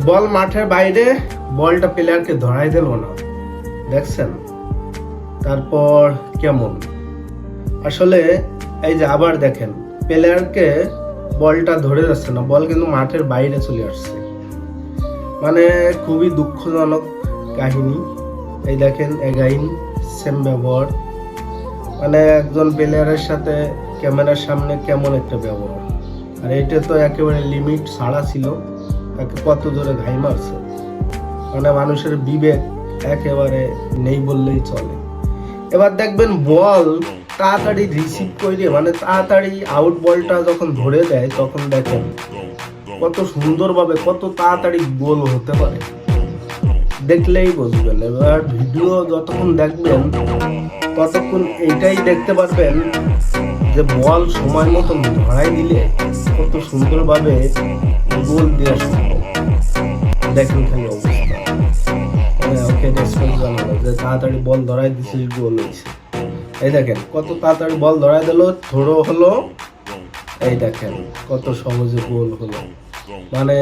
বল মাঠের বাইরে, বলটা প্লেয়ারকে ধরাই দিল না, দেখছেন? তারপর কেমন আসলে এই যে আবার দেখেন প্লেয়ারকে বলটা ধরে যাচ্ছে না, বল কিন্তু মাঠের বাইরে চলে আসছে। মানে খুবই দুঃখজনক কাহিনী। এই দেখেন এগাইন সেম ব্যবহার, মানে একজন প্লেয়ারের সাথে ক্যামেরার সামনে কেমন একটা ব্যবহার। আর এটা তো একেবারে লিমিট ছাড়া ছিল, তাকে কত জোরে ঘাই মারছে, মানে মানুষের বিবেক একেবারে নেই বললেই চলে। এবার দেখবেন বল তাড়াতাড়ি রিসিভ করে, মানে তাড়াতাড়ি আউট বলটা যখন ধরে দেয় তখন দেখেন কত সুন্দরভাবে কত তাড়াতাড়ি গোল হতে পারে, দেখলেই বুঝবেন। এবার ভিডিও যতক্ষণ দেখবেন ততক্ষণ এইটাই দেখতে পারবেন যে বল সময় মতন ধরাই দিলে কত সুন্দরভাবে গোল দেওয়া সম্ভব। দেখুন খালি অবস্থা, ওকে রেসপন্স জানালো যে তাড়াতাড়ি বল ধরাই দিছিস, গোল হয়েছে। এই দেখেন কত তাড়াতাড়ি বল ধরাই দিল, থ্রো হলো, এই দেখেন কত সহজে গোল হলো, মানে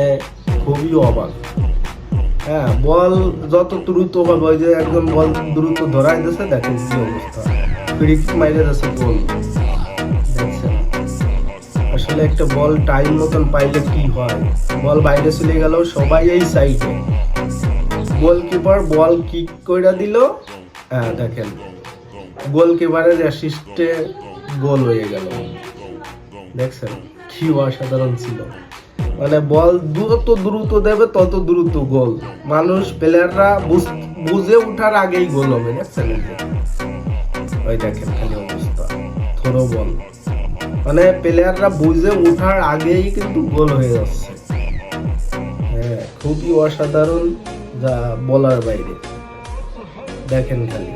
খুবই অবাক। হ্যাঁ, বল যত দ্রুত হবে, ওই যে একজন বল দ্রুত ধরাই দিয়েছে, দেখেন কি অবস্থা, ফ্রি কিক মাইরে যাচ্ছে গোল। দেখছেন আসলে একটা বল টাইম মতন পাইলে কি হয়, বল বাইরে চলে গেল, সবাই এই সাইডে, গোলকিপার বল কিক করে দিল, হ্যাঁ দেখেন গোলকিপারের অ্যাসিস্টে গোল হয়ে গেল। দেখছেন কি অসাধারণ ছিল, মানে বল যত দ্রুত দেবে তত দ্রুত গোল, মানুষ প্লেয়াররা বুঝে ওঠার আগেই গোল হবে। দেখছেন ওই দেখেন খালি অবস্থা, থ্রো বল, মানে প্লেয়াররা বুঝে ওঠার আগেই কিন্তু গোল হয়ে যাচ্ছে। হ্যাঁ, খুবই অসাধারণ, যা বলার বাইরে। দেখেন খালি